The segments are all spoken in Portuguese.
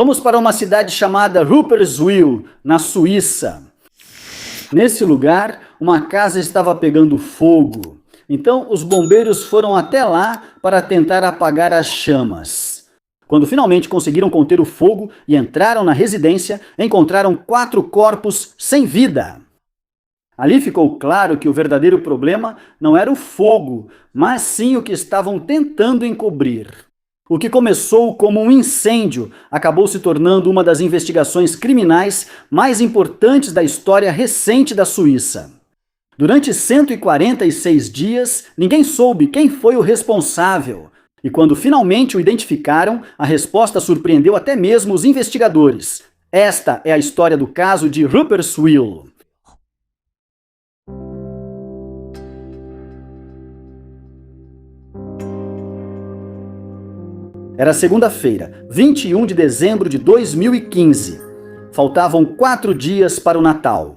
Vamos para uma cidade chamada Rupperswil, na Suíça. Nesse lugar, uma casa estava pegando fogo. Então, os bombeiros foram até lá para tentar apagar as chamas. Quando finalmente conseguiram conter o fogo e entraram na residência, encontraram 4 corpos sem vida. Ali ficou claro que o verdadeiro problema não era o fogo, mas sim o que estavam tentando encobrir. O que começou como um incêndio acabou se tornando uma das investigações criminais mais importantes da história recente da Suíça. Durante 146 dias, ninguém soube quem foi o responsável. E quando finalmente o identificaram, a resposta surpreendeu até mesmo os investigadores. Esta é a história do caso de Rupperswil. Era segunda-feira, 21 de dezembro de 2015. Faltavam 4 dias para o Natal.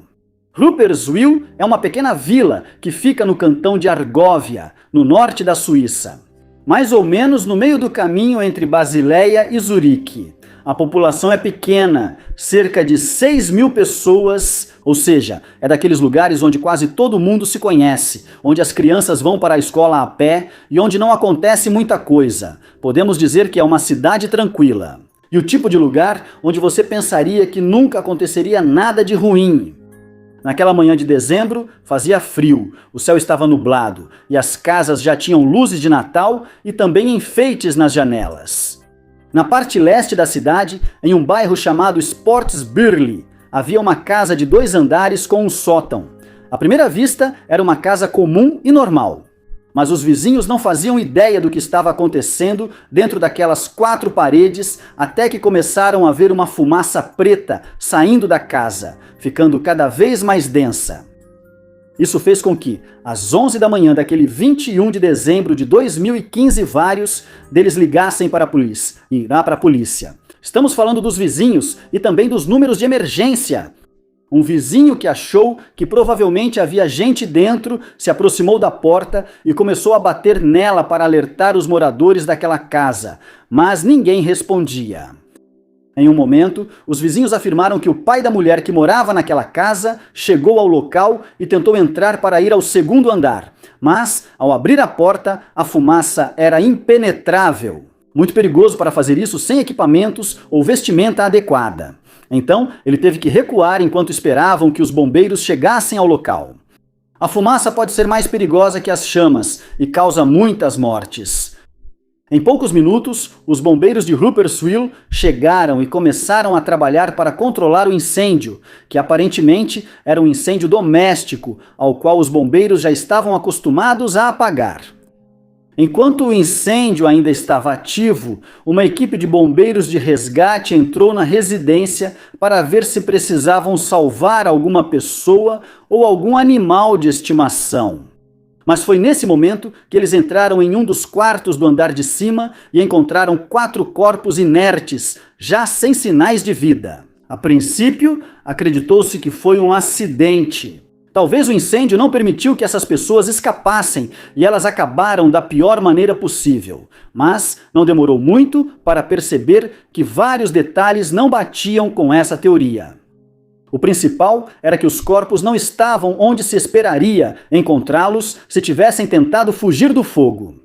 Rupperswil é uma pequena vila que fica no cantão de Argóvia, no norte da Suíça. Mais ou menos no meio do caminho entre Basileia e Zurique. A população é pequena, cerca de 6.000 pessoas, ou seja, é daqueles lugares onde quase todo mundo se conhece, onde as crianças vão para a escola a pé e onde não acontece muita coisa. Podemos dizer que é uma cidade tranquila. E o tipo de lugar onde você pensaria que nunca aconteceria nada de ruim. Naquela manhã de dezembro, fazia frio, o céu estava nublado e as casas já tinham luzes de Natal e também enfeites nas janelas. Na parte leste da cidade, em um bairro chamado Sportsbürli, havia uma casa de 2 andares com um sótão. À primeira vista, era uma casa comum e normal. Mas os vizinhos não faziam ideia do que estava acontecendo dentro daquelas 4 paredes, até que começaram a ver uma fumaça preta saindo da casa, ficando cada vez mais densa. Isso fez com que, às 11 da manhã daquele 21 de dezembro de 2015, vários deles ligassem para a polícia. Estamos falando dos vizinhos e também dos números de emergência. Um vizinho que achou que provavelmente havia gente dentro se aproximou da porta e começou a bater nela para alertar os moradores daquela casa, mas ninguém respondia. Em um momento, os vizinhos afirmaram que o pai da mulher que morava naquela casa chegou ao local e tentou entrar para ir ao 2º andar, mas, ao abrir a porta, a fumaça era impenetrável. Muito perigoso para fazer isso sem equipamentos ou vestimenta adequada. Então, ele teve que recuar enquanto esperavam que os bombeiros chegassem ao local. A fumaça pode ser mais perigosa que as chamas e causa muitas mortes. Em poucos minutos, os bombeiros de Rupperswil chegaram e começaram a trabalhar para controlar o incêndio, que aparentemente era um incêndio doméstico, ao qual os bombeiros já estavam acostumados a apagar. Enquanto o incêndio ainda estava ativo, uma equipe de bombeiros de resgate entrou na residência para ver se precisavam salvar alguma pessoa ou algum animal de estimação. Mas foi nesse momento que eles entraram em um dos quartos do andar de cima e encontraram 4 corpos inertes, já sem sinais de vida. A princípio, acreditou-se que foi um acidente. Talvez o incêndio não permitiu que essas pessoas escapassem e elas acabaram da pior maneira possível. Mas não demorou muito para perceber que vários detalhes não batiam com essa teoria. O principal era que os corpos não estavam onde se esperaria encontrá-los se tivessem tentado fugir do fogo.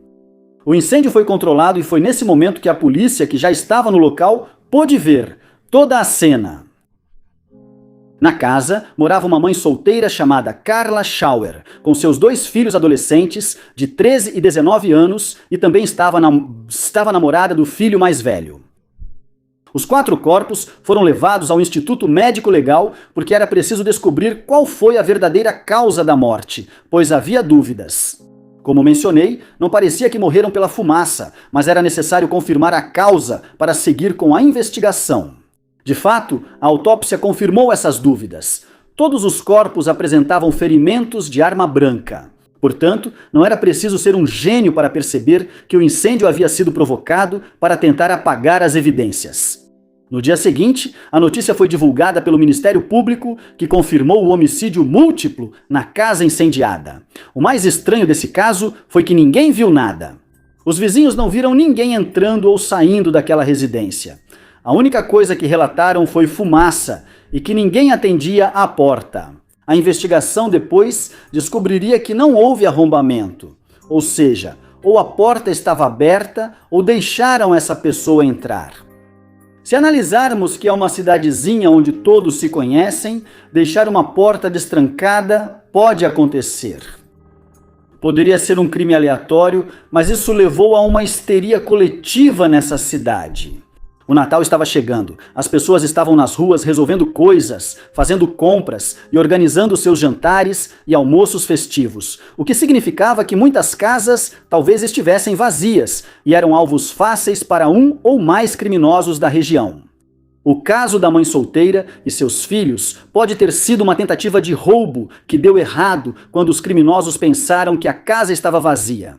O incêndio foi controlado e foi nesse momento que a polícia, que já estava no local, pôde ver toda a cena. Na casa, morava uma mãe solteira chamada Carla Schauer, com seus 2 filhos adolescentes de 13 e 19 anos e também estava namorada do filho mais velho. Os 4 corpos foram levados ao Instituto Médico Legal porque era preciso descobrir qual foi a verdadeira causa da morte, pois havia dúvidas. Como mencionei, não parecia que morreram pela fumaça, mas era necessário confirmar a causa para seguir com a investigação. De fato, a autópsia confirmou essas dúvidas. Todos os corpos apresentavam ferimentos de arma branca. Portanto, não era preciso ser um gênio para perceber que o incêndio havia sido provocado para tentar apagar as evidências. No dia seguinte, a notícia foi divulgada pelo Ministério Público, que confirmou o homicídio múltiplo na casa incendiada. O mais estranho desse caso foi que ninguém viu nada. Os vizinhos não viram ninguém entrando ou saindo daquela residência. A única coisa que relataram foi fumaça e que ninguém atendia à porta. A investigação depois descobriria que não houve arrombamento, ou seja, ou a porta estava aberta ou deixaram essa pessoa entrar. Se analisarmos que é uma cidadezinha onde todos se conhecem, deixar uma porta destrancada pode acontecer. Poderia ser um crime aleatório, mas isso levou a uma histeria coletiva nessa cidade. O Natal estava chegando, as pessoas estavam nas ruas resolvendo coisas, fazendo compras e organizando seus jantares e almoços festivos, o que significava que muitas casas talvez estivessem vazias e eram alvos fáceis para um ou mais criminosos da região. O caso da mãe solteira e seus filhos pode ter sido uma tentativa de roubo que deu errado quando os criminosos pensaram que a casa estava vazia.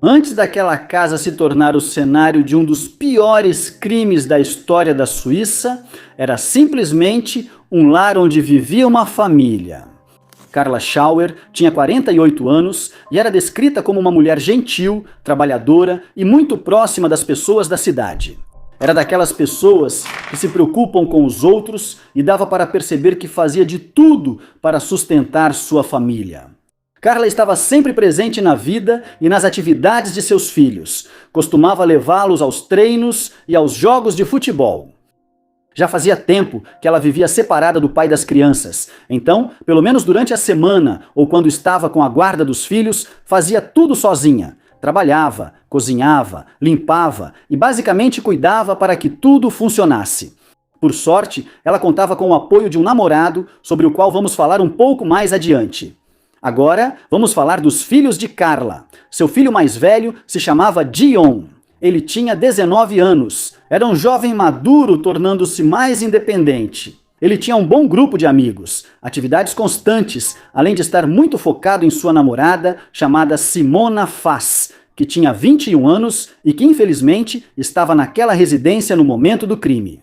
Antes daquela casa se tornar o cenário de um dos piores crimes da história da Suíça, era simplesmente um lar onde vivia uma família. Carla Schauer tinha 48 anos e era descrita como uma mulher gentil, trabalhadora e muito próxima das pessoas da cidade. Era daquelas pessoas que se preocupam com os outros e dava para perceber que fazia de tudo para sustentar sua família. Carla estava sempre presente na vida e nas atividades de seus filhos. Costumava levá-los aos treinos e aos jogos de futebol. Já fazia tempo que ela vivia separada do pai das crianças. Então, pelo menos durante a semana ou quando estava com a guarda dos filhos, fazia tudo sozinha. Trabalhava, cozinhava, limpava e basicamente cuidava para que tudo funcionasse. Por sorte, ela contava com o apoio de um namorado, sobre o qual vamos falar um pouco mais adiante. Agora, vamos falar dos filhos de Carla. Seu filho mais velho se chamava Dion. Ele tinha 19 anos. Era um jovem maduro, tornando-se mais independente. Ele tinha um bom grupo de amigos, atividades constantes, além de estar muito focado em sua namorada, chamada Simona Fass, que tinha 21 anos e que, infelizmente, estava naquela residência no momento do crime.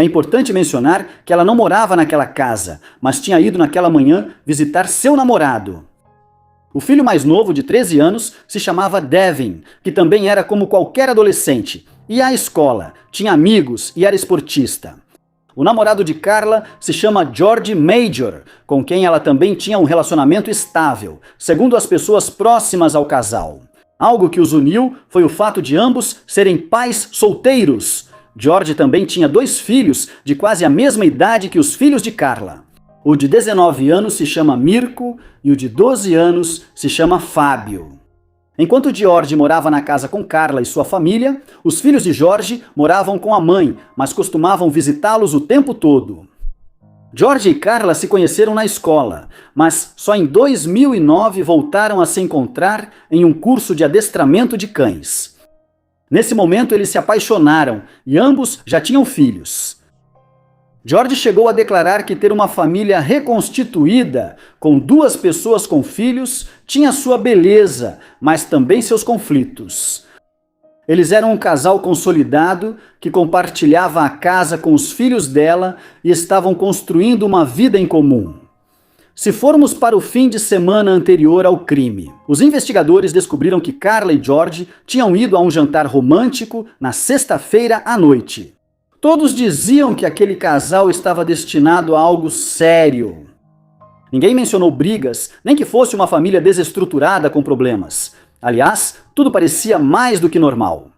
É importante mencionar que ela não morava naquela casa, mas tinha ido naquela manhã visitar seu namorado. O filho mais novo, de 13 anos, se chamava Devin, que também era como qualquer adolescente. Ia à escola, tinha amigos e era esportista. O namorado de Carla se chama George Major, com quem ela também tinha um relacionamento estável, segundo as pessoas próximas ao casal. Algo que os uniu foi o fato de ambos serem pais solteiros. George também tinha 2 filhos de quase a mesma idade que os filhos de Carla. O de 19 anos se chama Mirko e o de 12 anos se chama Fábio. Enquanto George morava na casa com Carla e sua família, os filhos de George moravam com a mãe, mas costumavam visitá-los o tempo todo. George e Carla se conheceram na escola, mas só em 2009 voltaram a se encontrar em um curso de adestramento de cães. Nesse momento eles se apaixonaram e ambos já tinham filhos. George chegou a declarar que ter uma família reconstituída, com 2 pessoas com filhos, tinha sua beleza, mas também seus conflitos. Eles eram um casal consolidado que compartilhava a casa com os filhos dela e estavam construindo uma vida em comum. Se formos para o fim de semana anterior ao crime, os investigadores descobriram que Carla e George tinham ido a um jantar romântico na sexta-feira à noite. Todos diziam que aquele casal estava destinado a algo sério. Ninguém mencionou brigas, nem que fosse uma família desestruturada com problemas. Aliás, tudo parecia mais do que normal.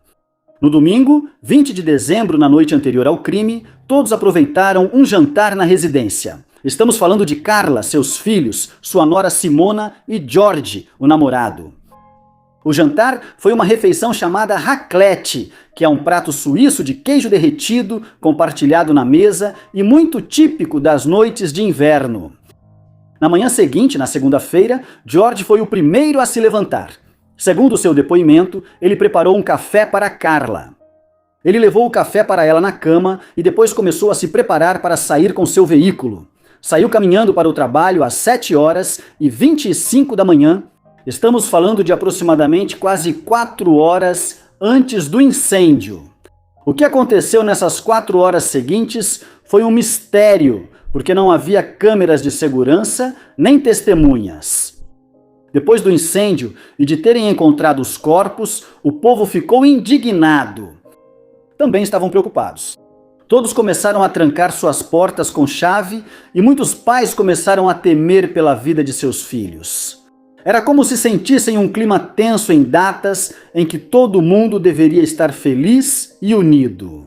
No domingo, 20 de dezembro, na noite anterior ao crime, todos aproveitaram um jantar na residência. Estamos falando de Carla, seus filhos, sua nora Simona e George, o namorado. O jantar foi uma refeição chamada raclette, que é um prato suíço de queijo derretido, compartilhado na mesa e muito típico das noites de inverno. Na manhã seguinte, na segunda-feira, George foi o primeiro a se levantar. Segundo seu depoimento, ele preparou um café para Carla. Ele levou o café para ela na cama e depois começou a se preparar para sair com seu veículo. Saiu caminhando para o trabalho às 7h25 da manhã. Estamos falando de aproximadamente quase 4 horas antes do incêndio. O que aconteceu nessas 4 horas seguintes foi um mistério, porque não havia câmeras de segurança nem testemunhas. Depois do incêndio e de terem encontrado os corpos, o povo ficou indignado. Também estavam preocupados. Todos começaram a trancar suas portas com chave e muitos pais começaram a temer pela vida de seus filhos. Era como se sentissem um clima tenso em datas em que todo mundo deveria estar feliz e unido.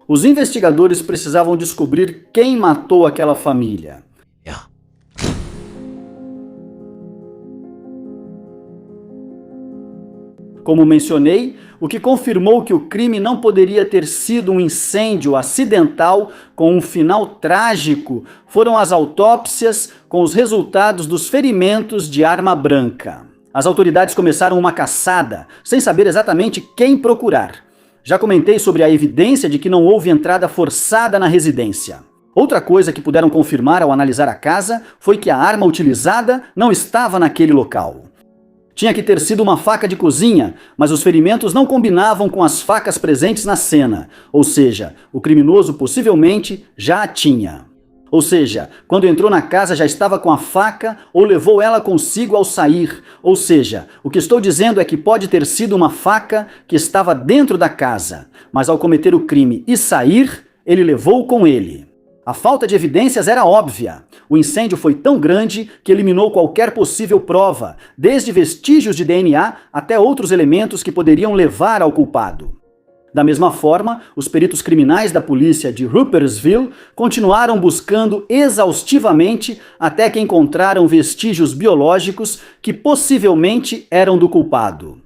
Os investigadores precisavam descobrir quem matou aquela família. Como mencionei, o que confirmou que o crime não poderia ter sido um incêndio acidental com um final trágico foram as autópsias com os resultados dos ferimentos de arma branca. As autoridades começaram uma caçada, sem saber exatamente quem procurar. Já comentei sobre a evidência de que não houve entrada forçada na residência. Outra coisa que puderam confirmar ao analisar a casa foi que a arma utilizada não estava naquele local. Tinha que ter sido uma faca de cozinha, mas os ferimentos não combinavam com as facas presentes na cena, ou seja, o criminoso possivelmente já a tinha. Ou seja, quando entrou na casa já estava com a faca ou levou ela consigo ao sair. Ou seja, o que estou dizendo é que pode ter sido uma faca que estava dentro da casa, mas ao cometer o crime e sair, ele levou com ele. A falta de evidências era óbvia. O incêndio foi tão grande que eliminou qualquer possível prova, desde vestígios de DNA até outros elementos que poderiam levar ao culpado. Da mesma forma, os peritos criminais da polícia de Ruppersville continuaram buscando exaustivamente até que encontraram vestígios biológicos que possivelmente eram do culpado.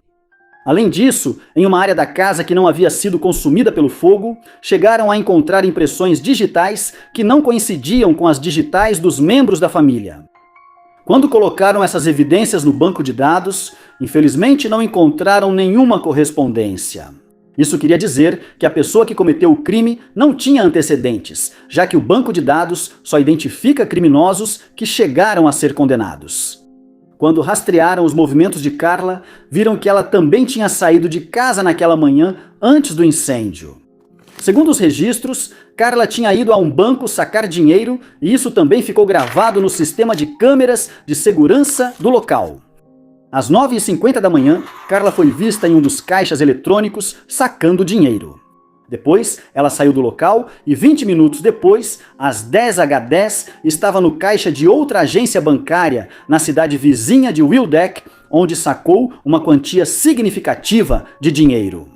Além disso, em uma área da casa que não havia sido consumida pelo fogo, chegaram a encontrar impressões digitais que não coincidiam com as digitais dos membros da família. Quando colocaram essas evidências no banco de dados, infelizmente não encontraram nenhuma correspondência. Isso queria dizer que a pessoa que cometeu o crime não tinha antecedentes, já que o banco de dados só identifica criminosos que chegaram a ser condenados. Quando rastrearam os movimentos de Carla, viram que ela também tinha saído de casa naquela manhã antes do incêndio. Segundo os registros, Carla tinha ido a um banco sacar dinheiro e isso também ficou gravado no sistema de câmeras de segurança do local. Às 9h50 da manhã, Carla foi vista em um dos caixas eletrônicos sacando dinheiro. Depois, ela saiu do local e 20 minutos depois, às 10h10, estava no caixa de outra agência bancária na cidade vizinha de Wildeck, onde sacou uma quantia significativa de dinheiro.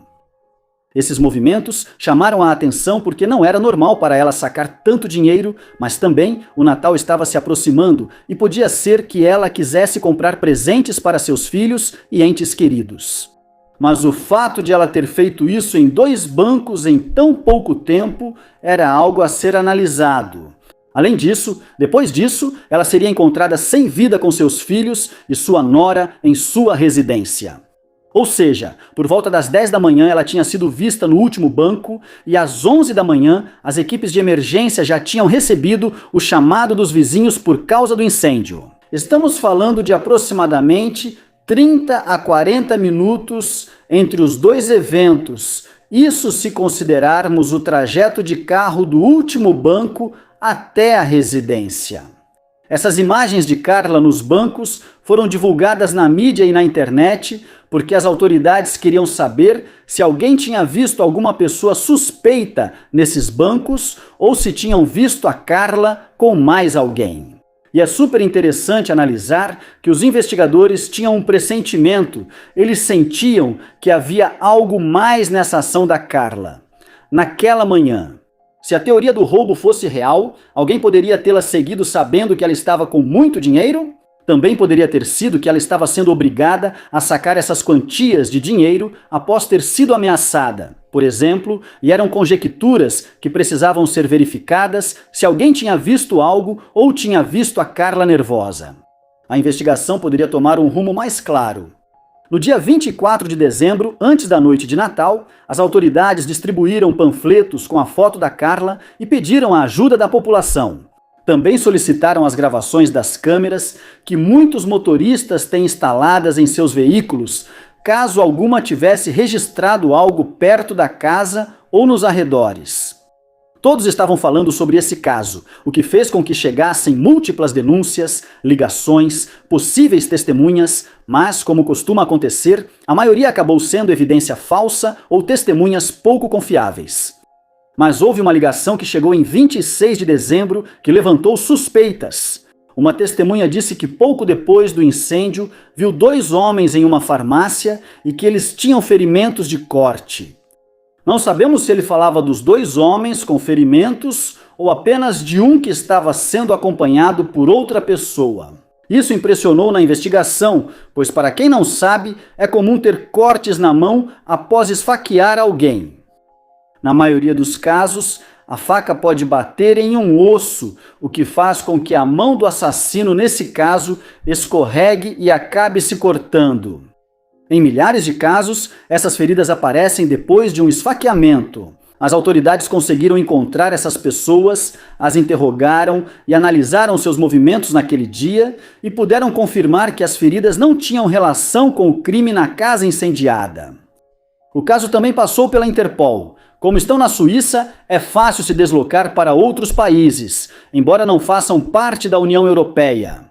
Esses movimentos chamaram a atenção porque não era normal para ela sacar tanto dinheiro, mas também o Natal estava se aproximando e podia ser que ela quisesse comprar presentes para seus filhos e entes queridos. Mas o fato de ela ter feito isso em 2 bancos em tão pouco tempo era algo a ser analisado. Além disso, depois disso, ela seria encontrada sem vida com seus filhos e sua nora em sua residência. Ou seja, por volta das 10 da manhã ela tinha sido vista no último banco e às 11 da manhã as equipes de emergência já tinham recebido o chamado dos vizinhos por causa do incêndio. Estamos falando de aproximadamente 30 a 40 minutos entre os 2 eventos, isso se considerarmos o trajeto de carro do último banco até a residência. Essas imagens de Carla nos bancos foram divulgadas na mídia e na internet porque as autoridades queriam saber se alguém tinha visto alguma pessoa suspeita nesses bancos ou se tinham visto a Carla com mais alguém. E é super interessante analisar que os investigadores tinham um pressentimento, eles sentiam que havia algo mais nessa ação da Carla. Naquela manhã, se a teoria do roubo fosse real, alguém poderia tê-la seguido sabendo que ela estava com muito dinheiro? Também poderia ter sido que ela estava sendo obrigada a sacar essas quantias de dinheiro após ter sido ameaçada, por exemplo, e eram conjecturas que precisavam ser verificadas se alguém tinha visto algo ou tinha visto a Carla nervosa. A investigação poderia tomar um rumo mais claro. No dia 24 de dezembro, antes da noite de Natal, as autoridades distribuíram panfletos com a foto da Carla e pediram a ajuda da população. Também solicitaram as gravações das câmeras que muitos motoristas têm instaladas em seus veículos, caso alguma tivesse registrado algo perto da casa ou nos arredores. Todos estavam falando sobre esse caso, o que fez com que chegassem múltiplas denúncias, ligações, possíveis testemunhas, mas, como costuma acontecer, a maioria acabou sendo evidência falsa ou testemunhas pouco confiáveis. Mas houve uma ligação que chegou em 26 de dezembro que levantou suspeitas. Uma testemunha disse que pouco depois do incêndio viu 2 homens em uma farmácia e que eles tinham ferimentos de corte. Não sabemos se ele falava dos 2 homens com ferimentos ou apenas de um que estava sendo acompanhado por outra pessoa. Isso impressionou na investigação, pois para quem não sabe, é comum ter cortes na mão após esfaquear alguém. Na maioria dos casos, a faca pode bater em um osso, o que faz com que a mão do assassino, nesse caso, escorregue e acabe se cortando. Em milhares de casos, essas feridas aparecem depois de um esfaqueamento. As autoridades conseguiram encontrar essas pessoas, as interrogaram e analisaram seus movimentos naquele dia e puderam confirmar que as feridas não tinham relação com o crime na casa incendiada. O caso também passou pela Interpol. Como estão na Suíça, é fácil se deslocar para outros países, embora não façam parte da União Europeia.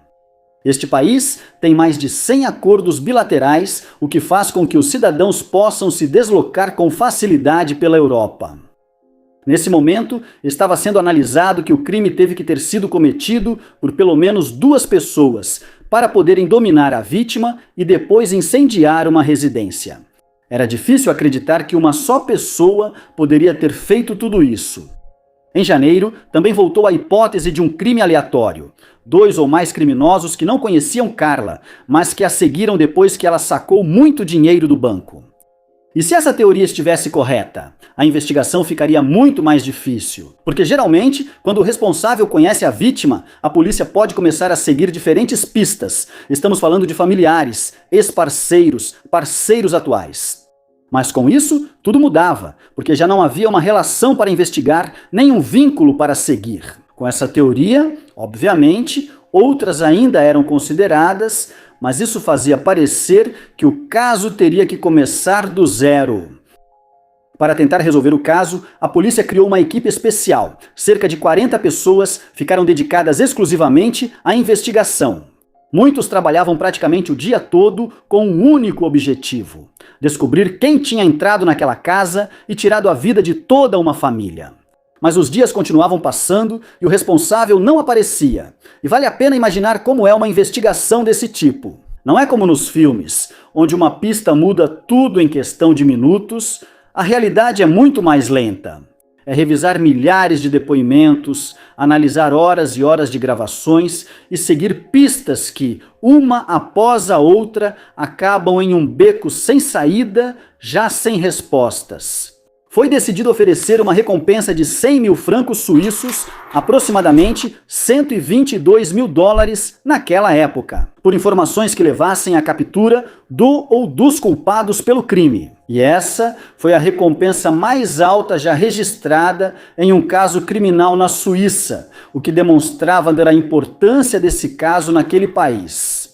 Este país tem mais de 100 acordos bilaterais, o que faz com que os cidadãos possam se deslocar com facilidade pela Europa. Nesse momento, estava sendo analisado que o crime teve que ter sido cometido por pelo menos 2 pessoas, para poderem dominar a vítima e depois incendiar uma residência. Era difícil acreditar que uma só pessoa poderia ter feito tudo isso. Em janeiro, também voltou a hipótese de um crime aleatório. 2 ou mais criminosos que não conheciam Carla, mas que a seguiram depois que ela sacou muito dinheiro do banco. E se essa teoria estivesse correta, a investigação ficaria muito mais difícil. Porque geralmente, quando o responsável conhece a vítima, a polícia pode começar a seguir diferentes pistas. Estamos falando de familiares, ex-parceiros, parceiros atuais. Mas com isso, tudo mudava, porque já não havia uma relação para investigar, nem um vínculo para seguir. Com essa teoria, obviamente, outras ainda eram consideradas, mas isso fazia parecer que o caso teria que começar do zero. Para tentar resolver o caso, a polícia criou uma equipe especial. Cerca de 40 pessoas ficaram dedicadas exclusivamente à investigação. Muitos trabalhavam praticamente o dia todo com um único objetivo: descobrir quem tinha entrado naquela casa e tirado a vida de toda uma família. Mas os dias continuavam passando e o responsável não aparecia. E vale a pena imaginar como é uma investigação desse tipo. Não é como nos filmes, onde uma pista muda tudo em questão de minutos. A realidade é muito mais lenta. É revisar milhares de depoimentos, analisar horas e horas de gravações e seguir pistas que, uma após a outra, acabam em um beco sem saída, já sem respostas. Foi decidido oferecer uma recompensa de 100 mil francos suíços, aproximadamente 122 mil dólares naquela época, por informações que levassem à captura do ou dos culpados pelo crime. E essa foi a recompensa mais alta já registrada em um caso criminal na Suíça, o que demonstrava a importância desse caso naquele país.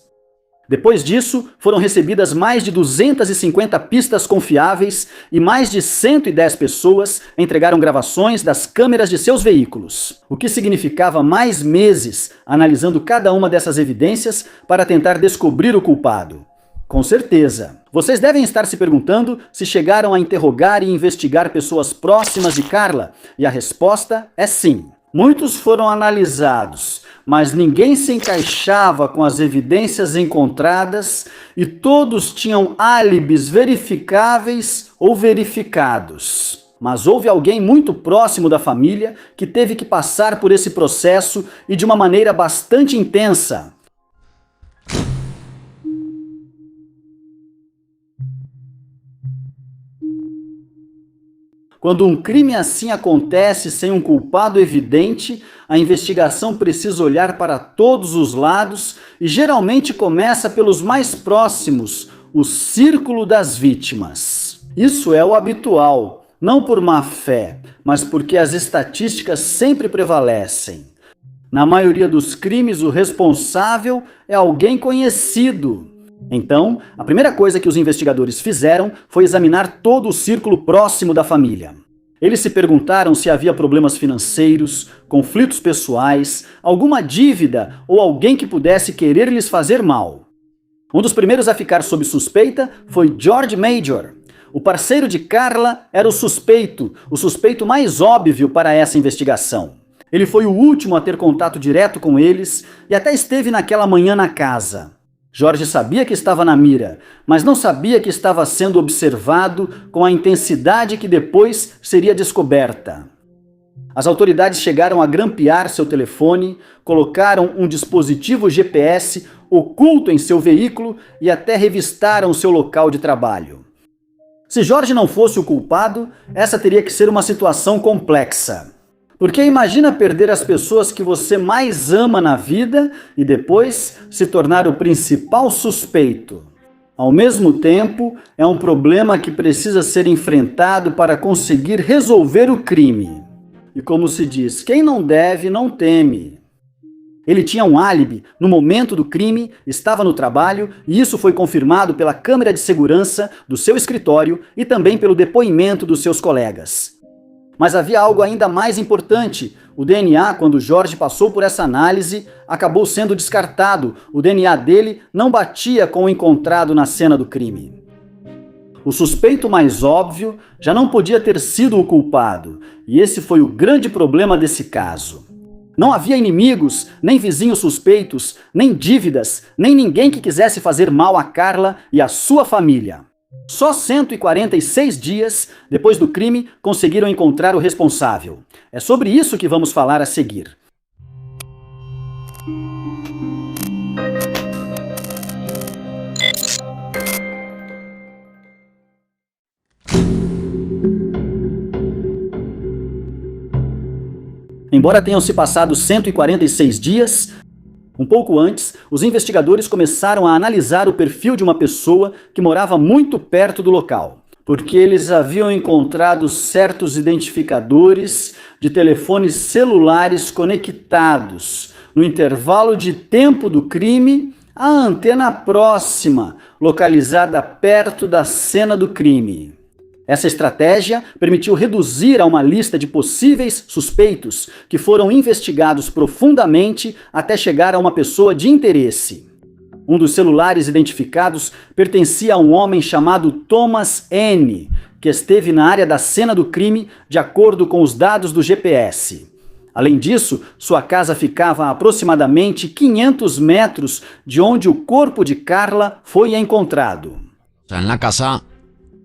Depois disso, foram recebidas mais de 250 pistas confiáveis e mais de 110 pessoas entregaram gravações das câmeras de seus veículos, o que significava mais meses analisando cada uma dessas evidências para tentar descobrir o culpado. Com certeza. Vocês devem estar se perguntando se chegaram a interrogar e investigar pessoas próximas de Carla, e a resposta é sim. Muitos foram analisados, mas ninguém se encaixava com as evidências encontradas e todos tinham álibis verificáveis ou verificados. Mas houve alguém muito próximo da família que teve que passar por esse processo e de uma maneira bastante intensa. Quando um crime assim acontece sem um culpado evidente, a investigação precisa olhar para todos os lados e geralmente começa pelos mais próximos, o círculo das vítimas. Isso é o habitual, não por má fé, mas porque as estatísticas sempre prevalecem. Na maioria dos crimes, o responsável é alguém conhecido. Então, a primeira coisa que os investigadores fizeram foi examinar todo o círculo próximo da família. Eles se perguntaram se havia problemas financeiros, conflitos pessoais, alguma dívida ou alguém que pudesse querer lhes fazer mal. Um dos primeiros a ficar sob suspeita foi George Major. O parceiro de Carla era o suspeito mais óbvio para essa investigação. Ele foi o último a ter contato direto com eles e até esteve naquela manhã na casa. Jorge sabia que estava na mira, mas não sabia que estava sendo observado com a intensidade que depois seria descoberta. As autoridades chegaram a grampear seu telefone, colocaram um dispositivo GPS oculto em seu veículo e até revistaram seu local de trabalho. Se Jorge não fosse o culpado, essa teria que ser uma situação complexa. Porque imagina perder as pessoas que você mais ama na vida e depois se tornar o principal suspeito. Ao mesmo tempo, é um problema que precisa ser enfrentado para conseguir resolver o crime. E como se diz, quem não deve, não teme. Ele tinha um álibi no momento do crime, estava no trabalho e isso foi confirmado pela câmera de segurança do seu escritório e também pelo depoimento dos seus colegas. Mas havia algo ainda mais importante. O DNA, quando Jorge passou por essa análise, acabou sendo descartado. O DNA dele não batia com o encontrado na cena do crime. O suspeito mais óbvio já não podia ter sido o culpado, e esse foi o grande problema desse caso. Não havia inimigos, nem vizinhos suspeitos, nem dívidas, nem ninguém que quisesse fazer mal a Carla e a sua família. Só 146 dias depois do crime conseguiram encontrar o responsável. É sobre isso que vamos falar a seguir. Embora tenham se passado 146 dias, um pouco antes, os investigadores começaram a analisar o perfil de uma pessoa que morava muito perto do local, porque eles haviam encontrado certos identificadores de telefones celulares conectados no intervalo de tempo do crime à antena próxima, localizada perto da cena do crime. Essa estratégia permitiu reduzir a uma lista de possíveis suspeitos que foram investigados profundamente até chegar a uma pessoa de interesse. Um dos celulares identificados pertencia a um homem chamado Thomas N., que esteve na área da cena do crime de acordo com os dados do GPS. Além disso, sua casa ficava a aproximadamente 500 metros de onde o corpo de Carla foi encontrado. Na casa,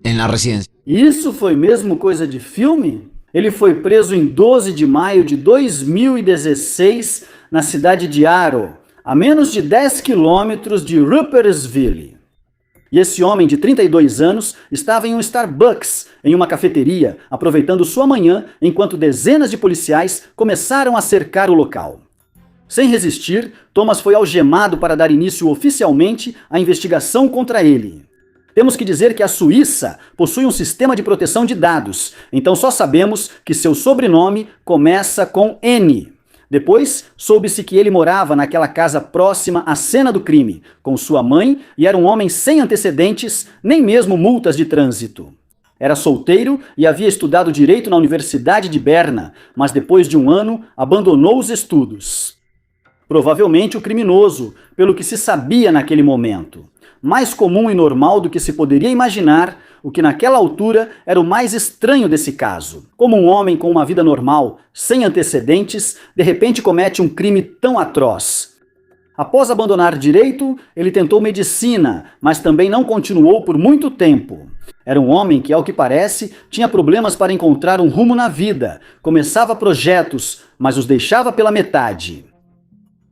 na residência. Isso foi mesmo coisa de filme? Ele foi preso em 12 de maio de 2016 na cidade de Arrow, a menos de 10 quilômetros de Ruppersville. E esse homem de 32 anos estava em um Starbucks, em uma cafeteria, aproveitando sua manhã enquanto dezenas de policiais começaram a cercar o local. Sem resistir, Thomas foi algemado para dar início oficialmente à investigação contra ele. Temos que dizer que a Suíça possui um sistema de proteção de dados, então só sabemos que seu sobrenome começa com N. Depois, soube-se que ele morava naquela casa próxima à cena do crime, com sua mãe, e era um homem sem antecedentes, nem mesmo multas de trânsito. Era solteiro e havia estudado direito na Universidade de Berna, mas depois de um ano abandonou os estudos. Provavelmente o criminoso, pelo que se sabia naquele momento. Mais comum e normal do que se poderia imaginar, o que naquela altura era o mais estranho desse caso. Como um homem com uma vida normal, sem antecedentes, de repente comete um crime tão atroz. Após abandonar direito, ele tentou medicina, mas também não continuou por muito tempo. Era um homem que, ao que parece, tinha problemas para encontrar um rumo na vida. Começava projetos, mas os deixava pela metade.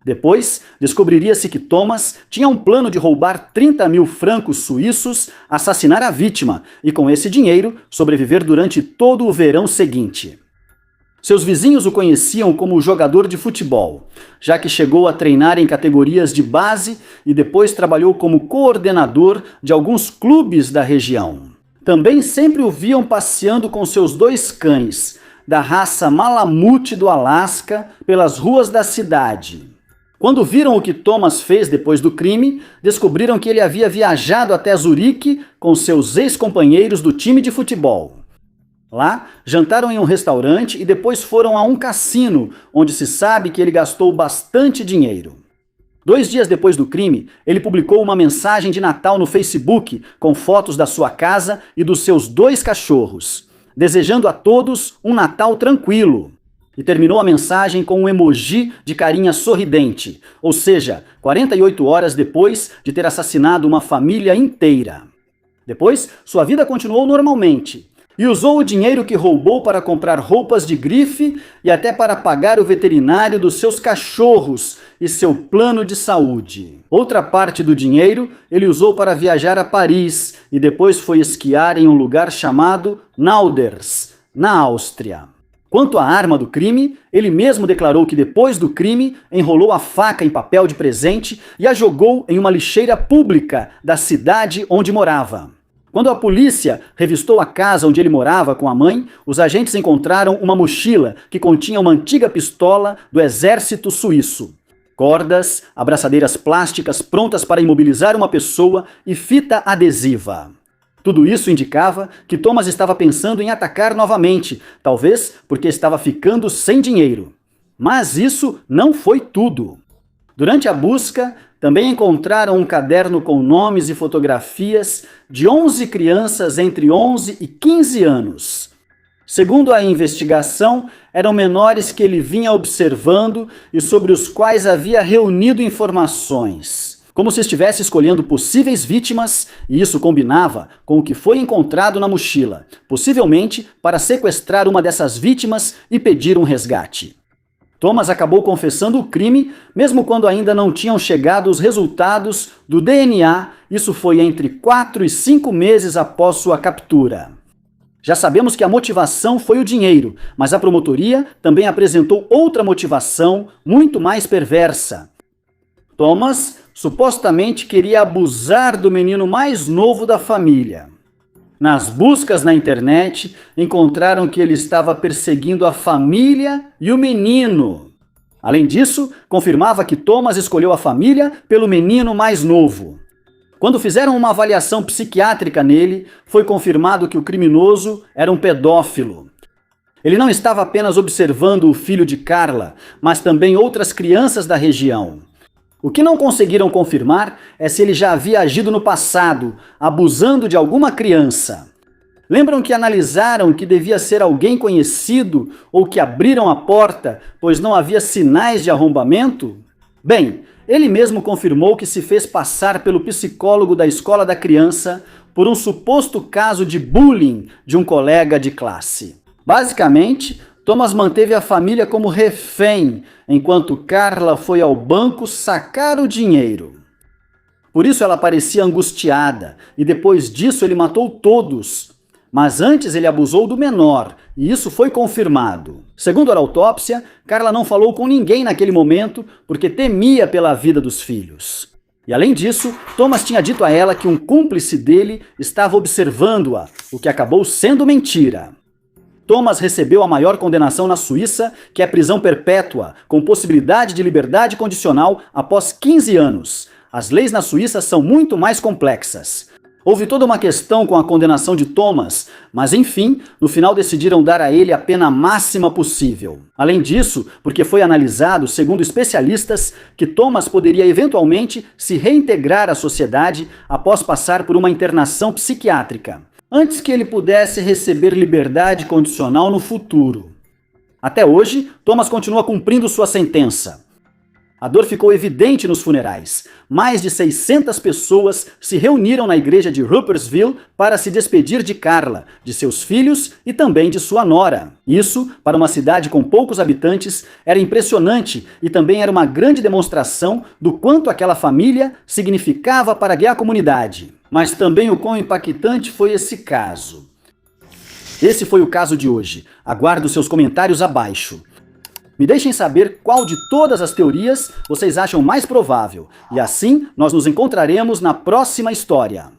Depois, descobriria-se que Thomas tinha um plano de roubar 30 mil francos suíços, assassinar a vítima e, com esse dinheiro, sobreviver durante todo o verão seguinte. Seus vizinhos o conheciam como jogador de futebol, já que chegou a treinar em categorias de base e depois trabalhou como coordenador de alguns clubes da região. Também sempre o viam passeando com seus 2 cães, da raça Malamute do Alasca, pelas ruas da cidade. Quando viram o que Thomas fez depois do crime, descobriram que ele havia viajado até Zurique com seus ex-companheiros do time de futebol. Lá, jantaram em um restaurante e depois foram a um cassino, onde se sabe que ele gastou bastante dinheiro. 2 dias depois do crime, ele publicou uma mensagem de Natal no Facebook com fotos da sua casa e dos seus 2 cachorros, desejando a todos um Natal tranquilo. E terminou a mensagem com um emoji de carinha sorridente, ou seja, 48 horas depois de ter assassinado uma família inteira. Depois, sua vida continuou normalmente. E usou o dinheiro que roubou para comprar roupas de grife e até para pagar o veterinário dos seus cachorros e seu plano de saúde. Outra parte do dinheiro ele usou para viajar a Paris e depois foi esquiar em um lugar chamado Nauders, na Áustria. Quanto à arma do crime, ele mesmo declarou que depois do crime enrolou a faca em papel de presente e a jogou em uma lixeira pública da cidade onde morava. Quando a polícia revistou a casa onde ele morava com a mãe, os agentes encontraram uma mochila que continha uma antiga pistola do exército suíço, cordas, abraçadeiras plásticas prontas para imobilizar uma pessoa e fita adesiva. Tudo isso indicava que Thomas estava pensando em atacar novamente, talvez porque estava ficando sem dinheiro. Mas isso não foi tudo. Durante a busca, também encontraram um caderno com nomes e fotografias de 11 crianças entre 11 e 15 anos. Segundo a investigação, eram menores que ele vinha observando e sobre os quais havia reunido informações, como se estivesse escolhendo possíveis vítimas, e isso combinava com o que foi encontrado na mochila, possivelmente para sequestrar uma dessas vítimas e pedir um resgate. Thomas acabou confessando o crime, mesmo quando ainda não tinham chegado os resultados do DNA. Isso foi entre 4 e 5 meses após sua captura. Já sabemos que a motivação foi o dinheiro, mas a promotoria também apresentou outra motivação muito mais perversa. Thomas supostamente queria abusar do menino mais novo da família. Nas buscas na internet, encontraram que ele estava perseguindo a família e o menino. Além disso, confirmava que Thomas escolheu a família pelo menino mais novo. Quando fizeram uma avaliação psiquiátrica nele, foi confirmado que o criminoso era um pedófilo. Ele não estava apenas observando o filho de Carla, mas também outras crianças da região. O que não conseguiram confirmar é se ele já havia agido no passado, abusando de alguma criança. Lembram que analisaram que devia ser alguém conhecido ou que abriram a porta, pois não havia sinais de arrombamento? Bem, ele mesmo confirmou que se fez passar pelo psicólogo da escola da criança por um suposto caso de bullying de um colega de classe. Basicamente, Thomas manteve a família como refém, enquanto Carla foi ao banco sacar o dinheiro. Por isso ela parecia angustiada, e depois disso ele matou todos. Mas antes ele abusou do menor, e isso foi confirmado. Segundo a autópsia, Carla não falou com ninguém naquele momento porque temia pela vida dos filhos. E além disso, Thomas tinha dito a ela que um cúmplice dele estava observando-a, o que acabou sendo mentira. Thomas recebeu a maior condenação na Suíça, que é prisão perpétua, com possibilidade de liberdade condicional após 15 anos. As leis na Suíça são muito mais complexas. Houve toda uma questão com a condenação de Thomas, mas enfim, no final decidiram dar a ele a pena máxima possível. Além disso, porque foi analisado, segundo especialistas, que Thomas poderia eventualmente se reintegrar à sociedade após passar por uma internação psiquiátrica, antes que ele pudesse receber liberdade condicional no futuro. Até hoje, Thomas continua cumprindo sua sentença. A dor ficou evidente nos funerais. Mais de 600 pessoas se reuniram na igreja de Rupperswil para se despedir de Carla, de seus filhos e também de sua nora. Isso, para uma cidade com poucos habitantes, era impressionante e também era uma grande demonstração do quanto aquela família significava para a comunidade. Mas também o quão impactante foi esse caso. Esse foi o caso de hoje. Aguardo seus comentários abaixo. Me deixem saber qual de todas as teorias vocês acham mais provável. E assim, nós nos encontraremos na próxima história.